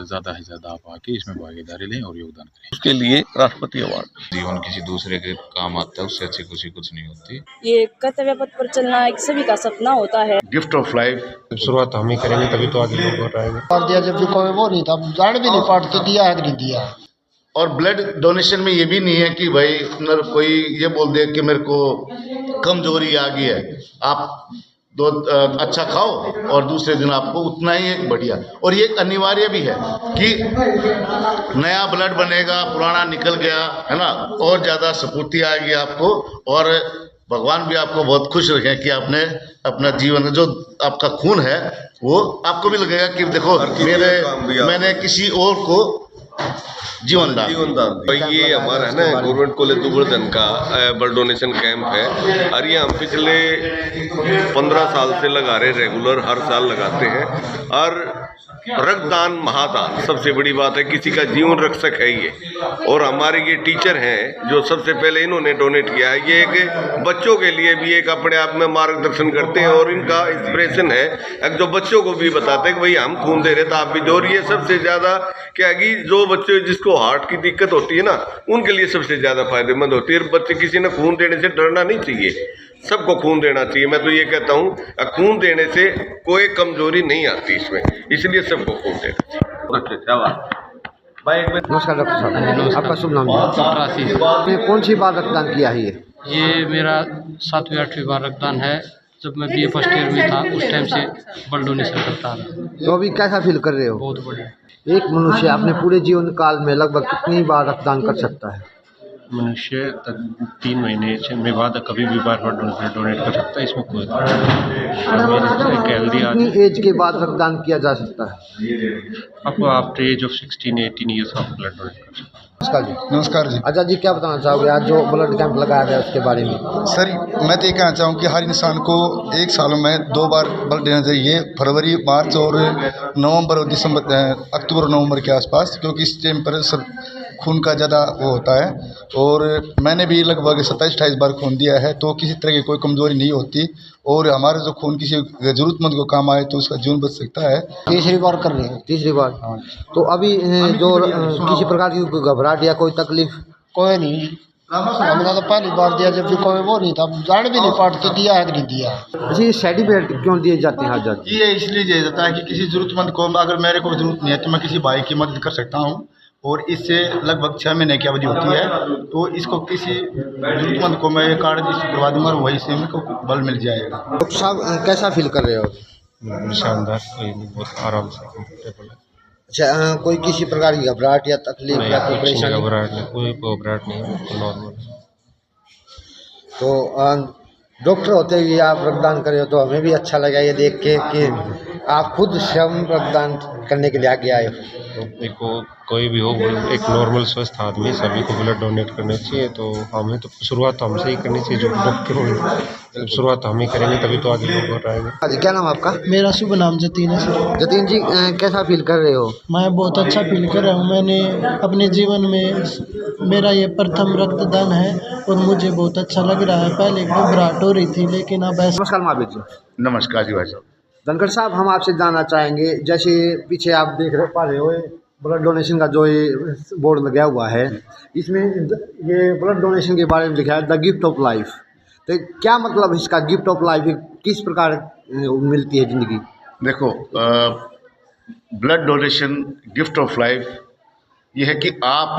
ज़्यादा से ज़्यादा आप आके इसमें भागीदारी लें और योगदान करें। उसके लिए राष्ट्रपति अवार्ड। जीवन किसी दूसरे के काम आता है, उससे अच्छी खुशी कुछ नहीं होती। ये कर्तव्य पथ पर चलना एक सभी का सपना होता है। गिफ्ट ऑफ लाइफ शुरुआत हम ही करेंगे तभी तो आगे लोग और आएंगे। और दिया जब भी कोई वो नहीं था, जान भी नहीं पाटते दिया है कि नहीं दिया। और ब्लड डोनेशन में ये भी नहीं है कि भाई कोई ये बोल दे कि मेरे को कमजोरी आ गई है, आप दो अच्छा खाओ और दूसरे दिन आपको उतना ही एक बढ़िया। और ये अनिवार्य भी है कि नया ब्लड बनेगा, पुराना निकल गया है ना, और ज़्यादा स्फूर्ति आएगी आपको। और भगवान भी आपको बहुत खुश रखें कि आपने अपना जीवन जो आपका खून है वो आपको भी लगेगा कि देखो मैंने किसी और को जीवन दान। तो ये हमारा है ना गवर्नमेंट कॉलेज दुबर्धन का ब्लड डोनेशन कैंप है और ये हम पिछले 15 साल से लगा रहे, रेगुलर हर साल लगाते हैं। और रक्तदान महादान सबसे बड़ी बात है, किसी का जीवन रक्षक है ये। और हमारे ये टीचर हैं जो सबसे पहले इन्होंने डोनेट किया है। ये एक बच्चों के लिए भी एक अपने आप में मार्गदर्शन करते हैं और इनका इंस्पिरेशन है, एक जो बच्चों को भी बताते हैं कि भाई हम खून दे रहे तो आप भी दो। और ये सबसे ज़्यादा क्या है कि जो बच्चे जिसको हार्ट की दिक्कत होती है ना, उनके लिए सबसे ज़्यादा फायदेमंद होती है। बच्चे किसी ने खून देने से डरना नहीं चाहिए, सबको खून देना चाहिए। मैं तो ये कहता हूँ खून देने से कोई कमजोरी नहीं आती इसमें, इसलिए सबको खून देना चाहिए। नमस्कार डॉक्टर साहब, आपका शुभ नाम? आपने कौन सी बार रक्तदान किया है? ये मेरा 7वीं 8वीं बार रक्तदान है। जब मैं BA फर्स्ट ईयर में था उस टाइम से ब्लड डोनेशन करता रहा। तो अभी कैसा फील कर रहे हो? बहुत बढ़िया। एक मनुष्य अपने पूरे जीवन काल में लगभग कितनी बार रक्तदान कर सकता है? मनुष्य 3 महीने में बाद कभी भी बार डोनेट कर सकता है, इसमें कोई कितनी एज के बाद रक्तदान किया जा सकता है? आपको आफ्टर एज ऑफ 16-18 ईयर्स आप ब्लड डोनेट कर सकते हैं। नमस्कार जी। अच्छा जी, क्या बताना चाहोगे आज जो ब्लड कैंप लगाया गया उसके बारे में? सर मैं तो ये कहना चाहूँ कि हर इंसान को एक साल में 2 बार ब्लड देना चाहिए, फरवरी, मार्च और नवंबर और दिसंबर, अक्टूबर नवंबर के आसपास, क्योंकि इस टाइम पर सब खून का ज़्यादा वो होता है। और मैंने भी लगभग 27-28 बार खून दिया है, तो किसी तरह की कोई कमज़ोरी नहीं होती। और हमारा जो खून किसी ज़रूरतमंद को काम आए तो उसका जीवन बच सकता है। तीसरी बार कर रहे हैं? तीसरी बार। हाँ। तो अभी जो किसी प्रकार की घबराहट या कोई तकलीफ? कोई नहीं, हमने तो पहली बार दिया जब भी कोई वो नहीं था, जान भी नहीं पाटते दिया है कि नहीं दिया। जी, सर्टिफिकेट क्यों दिए जाते हैं आज? ये इसलिए दिया जाता है कि किसी ज़रूरतमंद को, अगर मेरे को ज़रूरत नहीं है तो मैं किसी भाई की मदद कर सकता हूँ। और इससे लगभग 6 महीने की अवधि होती है, तो इसको किसी ज़रूरतमंद को मैं ये कार्ड इशू करवा दूँगा और वही से मेरे को बल मिल जाएगा। डॉक्टर साहब कैसा फील कर रहे हो? शानदार, बहुत आराम से कंफर्टेबल है। अच्छा, कोई किसी प्रकार की घबराहट या तकलीफ या कोई परेशानी? कोई घबराहट नहीं, नॉर्मल। तो डॉक्टर होते हुए आप रक्तदान कर रहे हो तो हमें भी अच्छा लगा ये देख के कि आप खुद स्वयं रक्तदान करने के लिए आगे आए हो। तो देखो, कोई भी हो, एक नॉर्मल स्वस्थ आदमी सभी को ब्लड डोनेट करना चाहिए। तो हमें तो शुरुआत तो हमसे ही करनी चाहिए, जो डॉक्टर हो शुरुआत हम ही करेंगे तभी तो आगे लोग और आएंगे। हाँ जी, क्या नाम आपका? मेरा शुभ नाम जतीन है सर। जतीन जी, कैसा फील कर रहे हो? मैं बहुत अच्छा फील कर रहा हूँ। मैंने अपने जीवन में मेरा ये प्रथम रक्तदान है और मुझे बहुत अच्छा लग रहा है। पहले घबराहट हो रही थी लेकिन अब ऐसा। नमस्कार महावीर जी। नमस्कार जी भाई साहब। धनखड़ साहब, हम आपसे जानना चाहेंगे, जैसे पीछे आप देख पा रहे हो ब्लड डोनेशन का जो ये बोर्ड लगा हुआ है, इसमें ये ब्लड डोनेशन के बारे में लिखा है द गिफ्ट ऑफ लाइफ। तो क्या मतलब इसका गिफ्ट ऑफ लाइफ, किस प्रकार मिलती है ज़िंदगी? देखो, blood donation gift of life ये है कि आप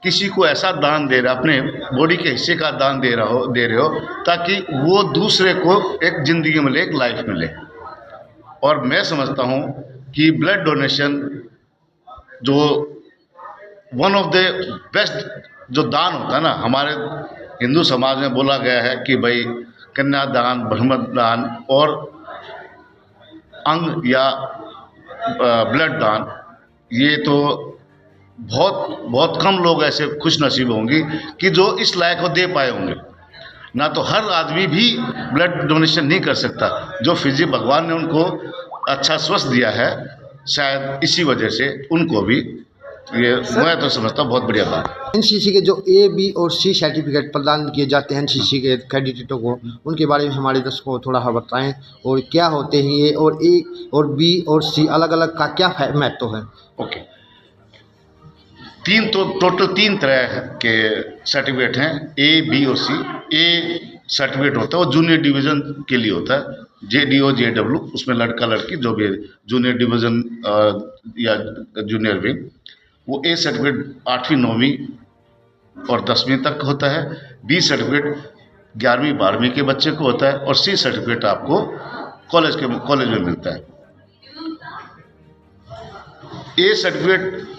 किसी को ऐसा दान दे रहे, अपने बॉडी के हिस्से का दान दे रहे हो ताकि वो दूसरे को एक ज़िंदगी मिले, एक लाइफ मिले। और मैं समझता हूँ कि ब्लड डोनेशन जो वन ऑफ द बेस्ट जो दान होता है ना, हमारे हिंदू समाज में बोला गया है कि भाई कन्यादान, ब्रह्मदान और अंग या ब्लड दान, ये तो बहुत बहुत कम लोग ऐसे खुश नसीब होंगे कि जो इस लायक को दे पाए होंगे। ना तो हर आदमी भी ब्लड डोनेशन नहीं कर सकता। जो फिजिक भगवान ने उनको अच्छा स्वस्थ दिया है, शायद इसी वजह से उनको भी ये मैं तो समझता हूँ बहुत बढ़िया बात है। एनसीसी के जो ए, बी और सी सर्टिफिकेट प्रदान किए जाते हैं एनसीसी के कैडेटों को, उनके बारे में हमारे दर्शकों को थोड़ा बताएं, और क्या होते हैं ये, और ए और बी और सी अलग अलग का क्या महत्व है? ओके, टोटल तीन तरह के सर्टिफिकेट हैं, ए, बी और सी। ए सर्टिफिकेट होता है वो जूनियर डिवीज़न के लिए होता है, JDO JW, उसमें लड़का लड़की जो भी जूनियर डिवीज़न या जूनियर विंग, वो ए सर्टिफिकेट 8वीं 9वीं और 10वीं तक होता है। बी सर्टिफिकेट 11वीं 12वीं के बच्चे को होता है, और सी सर्टिफिकेट आपको कॉलेज में मिलता है। ए सर्टिफिकेट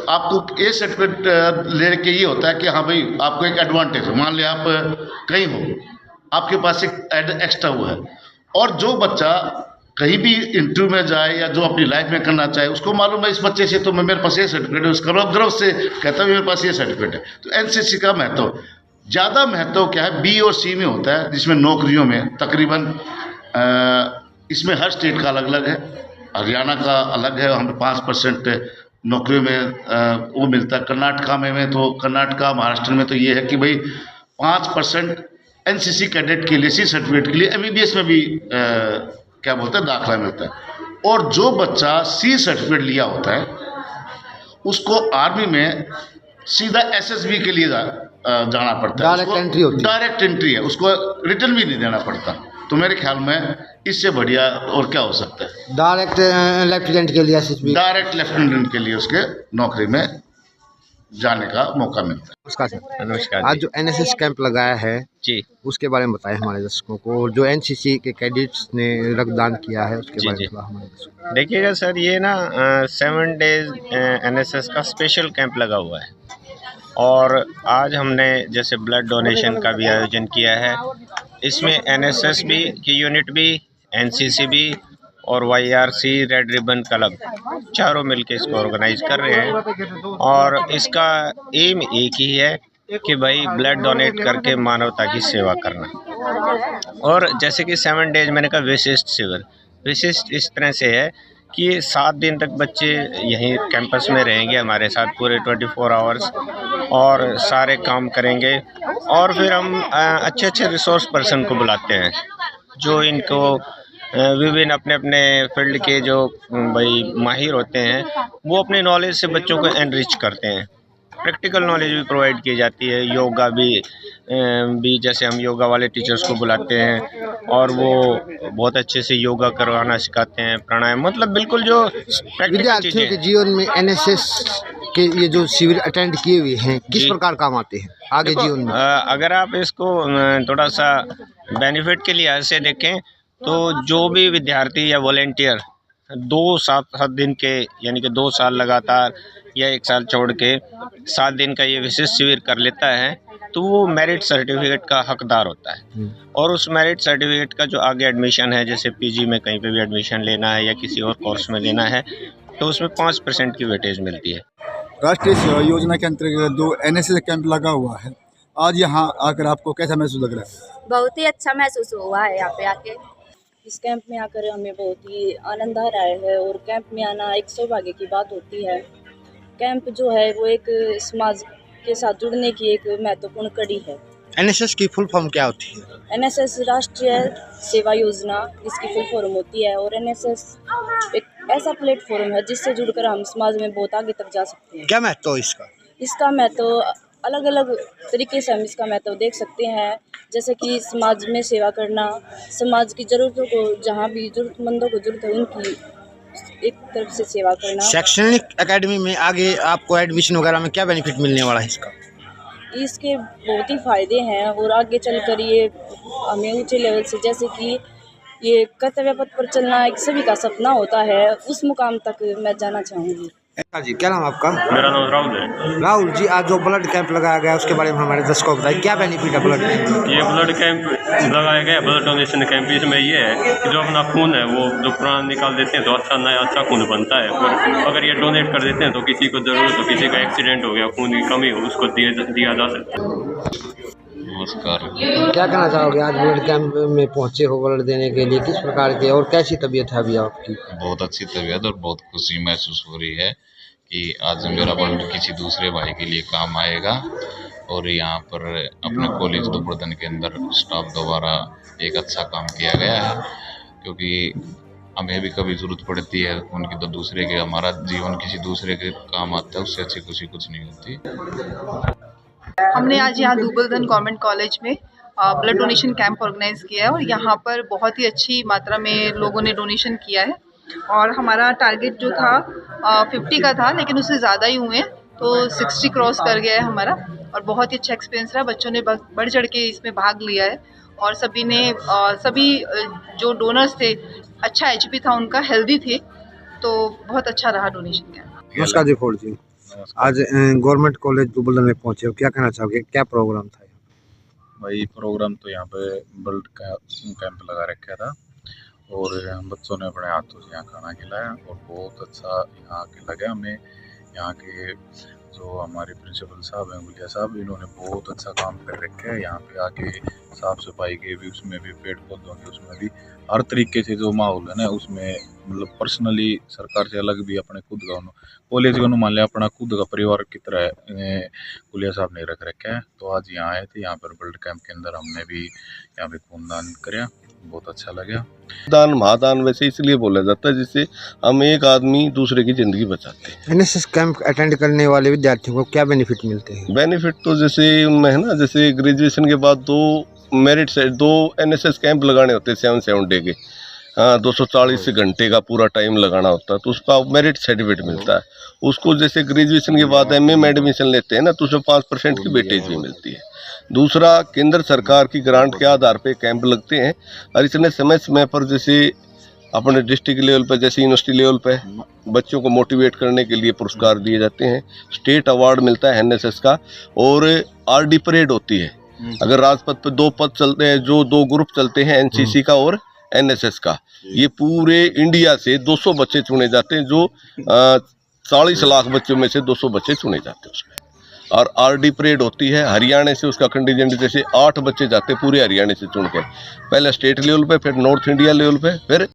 आपको ए सर्टिफिकेट लेने के ये होता है कि हाँ भाई आपको एक एडवांटेज है, मान लिया आप कहीं हो, आपके पास एक एक्स्ट्रा हुआ है, और जो बच्चा कहीं भी इंटरव्यू में जाए या जो अपनी लाइफ में करना चाहे, उसको मालूम है इस बच्चे से तो मेरे पास ये सर्टिफिकेट है, उसका गर्व से कहता है मेरे पास ये सर्टिफिकेट है। तो एनसीसी का महत्व ज़्यादा महत्व क्या है, बी और सी में होता है, जिसमें नौकरियों में तकरीबन इसमें हर स्टेट का अलग अलग है। हरियाणा का अलग है, हमें 5% नौकरियों में वो मिलता है। कर्नाटका में तो कर्नाटका महाराष्ट्र में तो ये है कि भाई 5% एनसीसी कैडेट के लिए, सी सर्टिफिकेट के लिए MBBS में भी क्या बोलते हैं दाखला मिलता है। और जो बच्चा सी सर्टिफिकेट लिया होता है उसको आर्मी में सीधा SSB के लिए जाना पड़ता है, डायरेक्ट एंट्री है, उसको रिटर्न भी नहीं देना पड़ता। तो मेरे ख्याल में इससे बढ़िया और क्या हो सकता है। डायरेक्ट लेफ्टिनेंट के लिए SSB, डायरेक्ट लेफ्टिनेंट के लिए उसके नौकरी में जाने का मौका मिलता है। नमस्कार। आज जो NSS कैंप लगाया है जी, उसके बारे में बताएं हमारे दर्शकों को, और जो NCC के कैडेट्स ने रक्तदान किया है उसके बारे में हमारे दर्शकों। देखिएगा सर, ये ना 7 डेज NSS का स्पेशल कैंप लगा हुआ है, और आज हमने जैसे ब्लड डोनेशन का भी आयोजन किया है। इसमें NSS भी की यूनिट भी, NCC भी और YRC रेड रिबन क्लब चारों मिलके इसको ऑर्गेनाइज कर रहे हैं। और इसका एम एक ही है कि भाई ब्लड डोनेट करके मानवता की सेवा करना। और जैसे कि 7 डेज मैंने कहा विशिष्ट शिविर, विशिष्ट इस तरह से है कि 7 दिन तक बच्चे यहीं कैंपस में रहेंगे हमारे साथ पूरे 24 आवर्स, और सारे काम करेंगे। और फिर हम अच्छे रिसोर्स पर्सन को बुलाते हैं जो इनको विभिन्न अपने अपने फील्ड के जो भाई माहिर होते हैं, वो अपने नॉलेज से बच्चों को एनरिच करते हैं। प्रैक्टिकल नॉलेज भी प्रोवाइड की जाती है, योगा भी जैसे हम योगा वाले टीचर्स को बुलाते हैं और वो बहुत अच्छे से योगा करवाना सिखाते हैं, प्राणायाम, मतलब बिल्कुल जो विद्यार्थियों के जीवन में NSS के ये जो शिविर अटेंड किए हुए हैं किस प्रकार काम आते हैं आगे जीवन में? अगर आप इसको थोड़ा सा बेनिफिट के लिहाज से देखें तो जो भी विद्यार्थी या वॉलेंटियर 2-7 दिन के, यानी कि 2 साल लगातार या 1 साल छोड़ के 7 दिन का ये विशेष शिविर कर लेता है, तो वो मेरिट सर्टिफिकेट का हकदार होता है। और उस मेरिट सर्टिफिकेट का जो आगे एडमिशन है, जैसे PG में कहीं पे भी एडमिशन लेना है या किसी और कोर्स में लेना है, तो उसमें 5% की वेटेज मिलती है। राष्ट्रीय सेवा योजना के अंतर्गत जो NSS कैंप लगा हुआ है, आज यहाँ आकर आपको कैसा महसूस लग रहा है? बहुत ही अच्छा महसूस हुआ है यहाँ पे आके। इस कैंप में आकर हमें बहुत ही आनंद आ रहा है, और कैंप में आना एक सौभाग्य की बात होती है। कैंप जो है वो एक समाज के साथ जुड़ने की एक महत्वपूर्ण कड़ी है। NSS की फुल फॉर्म क्या होती है? NSS राष्ट्रीय सेवा योजना इसकी फुल फॉर्म होती है, और NSS एक ऐसा प्लेटफॉर्म है जिससे जुड़कर हम समाज में बहुत आगे तक जा सकते हैं। क्या महत्व है इसका? इसका महत्व अलग अलग तरीके से हम इसका महत्व देख सकते हैं, जैसे कि समाज में सेवा करना, समाज की ज़रूरतों को, जहाँ भी ज़रूरतमंदों को ज़रूरत है उनकी एक तरफ से सेवा करना। शैक्षणिक एकेडमी में आगे आपको एडमिशन वगैरह में क्या बेनिफिट मिलने वाला है इसका? इसके बहुत ही फ़ायदे हैं, और आगे चलकर ये हमें ऊंचे लेवल से, जैसे कि ये कर्तव्य पथ पर चलना एक सभी का सपना होता है, उस मुकाम तक मैं जाना चाहूँगी। जी, क्या नाम आपका? मेरा नाम राहुल है। राहुल जी, आज जो ब्लड कैंप लगाया गया उसके बारे में हमारे दर्शकों को बताइए, क्या बेनिफिट है ब्लड कैंप? ये ब्लड कैंप लगाया गया, ब्लड डोनेशन कैंप, इसमें ये है कि जो अपना खून है वो जो प्राण निकाल देते हैं तो अच्छा नया अच्छा खून बनता है, और अगर ये डोनेट कर देते हैं तो किसी को ज़रूरत हो, किसी का एक्सीडेंट हो गया, खून की कमी हो, उसको दिया जा सकता है। नमस्कार। क्या कहना चाहोगे, आज ब्लड कैंप में पहुँचे हो ब्लड देने के लिए, किस प्रकार के और कैसी तबीयत है अभी आपकी? बहुत अच्छी तबीयत और बहुत खुशी महसूस हो रही है कि आज मेरा बल्ड किसी दूसरे भाई के लिए काम आएगा। और यहाँ पर अपने कॉलेज दुबर्दन के अंदर स्टाफ द्वारा एक अच्छा काम किया गया है, क्योंकि हमें भी कभी ज़रूरत पड़ती है उनकी तो दूसरे के, हमारा जीवन किसी दूसरे के काम आता है, उससे अच्छी खुशी कुछ नहीं होती। हमने आज यहाँ दुबर्दन गवर्नमेंट कॉलेज में ब्लड डोनेशन कैंप ऑर्गेनाइज किया है और यहाँ पर बहुत ही अच्छी मात्रा में लोगों ने डोनेशन किया है। और हमारा टारगेट जो था 50 का था, लेकिन उससे ज़्यादा ही हुए हैं, तो 60 क्रॉस कर गया है हमारा। और बहुत ही अच्छा एक्सपीरियंस रहा, बच्चों ने बढ़ चढ़ के इसमें भाग लिया है और सभी जो डोनर्स थे, अच्छा HP था उनका, हेल्दी थे, तो बहुत अच्छा रहा डोनेशन कैंप। नमस्कार जी फोड़ जी, आज गवर्नमेंट कॉलेज दुबर्दन में पहुंचे हो, क्या कहना चाहोगे, क्या प्रोग्राम था? भाई प्रोग्राम तो यहाँ पे ब्लड का कैंप लगा रखा था और हम बच्चों ने अपने हाथों से यहाँ खाना खिलाया और बहुत अच्छा यहाँ के लगा हमें। यहाँ के जो हमारे प्रिंसिपल साहब हैं, गुलिया साहब, इन्होंने बहुत अच्छा काम कर रखा है। यहाँ पे आके साफ़ सफाई के भी, उसमें भी पेड़ पौधों के, उसमें भी हर तरीके से जो माहौल है ना, उसमें मतलब पर्सनली सरकार से अलग भी अपने खुद का कॉलेज का मान लिया अपना खुद का परिवार की तरह गुलिया साहब ने रख रखा है। तो आज यहाँ आए थे, यहाँ पर ब्लड कैंप के अंदर हमने भी यहाँ पे खूनदान कराया, बहुत अच्छा लगा। दान महादान वैसे इसलिए बोला जाता है जिससे हम एक आदमी दूसरे की ज़िंदगी बचाते हैं। NSS कैंप अटेंड करने वाले विद्यार्थियों को क्या बेनिफिट मिलते हैं? बेनिफिट तो जैसे उनमें है ना, जैसे ग्रेजुएशन के बाद 2 NSS कैंप लगाने होते हैं 7 डे के। हाँ, 240 घंटे का पूरा टाइम लगाना होता है, तो उसका मेरिट सर्टिफिकेट मिलता है। उसको जैसे ग्रेजुएशन के बाद MA में एडमिशन लेते हैं ना, तो उसमें 5% की वेटेज भी मिलती है। दूसरा, केंद्र सरकार की ग्रांट के आधार पे कैंप लगते हैं और इसने समय समय पर जैसे अपने डिस्ट्रिक्ट लेवल पर, जैसे यूनिवर्सिटी लेवल पे बच्चों को मोटिवेट करने के लिए पुरस्कार दिए जाते हैं। स्टेट अवार्ड मिलता है NSS का, और RD परेड होती है। अगर राजपथ पे 2 पद चलते हैं, जो 2 ग्रुप चलते हैं, NCC का और NSS का, ये पूरे इंडिया से 200 बच्चे चुने जाते हैं, जो 40 लाख बच्चों में से 200 बच्चे चुने जाते हैं उसमें। और RD परेड होती है हरियाणा से, उसका कंटीजेंट जैसे 8 बच्चे जाते हैं पूरे हरियाणा से चुन के, पहले स्टेट लेवल पे, फिर नॉर्थ इंडिया लेवल पे, फिर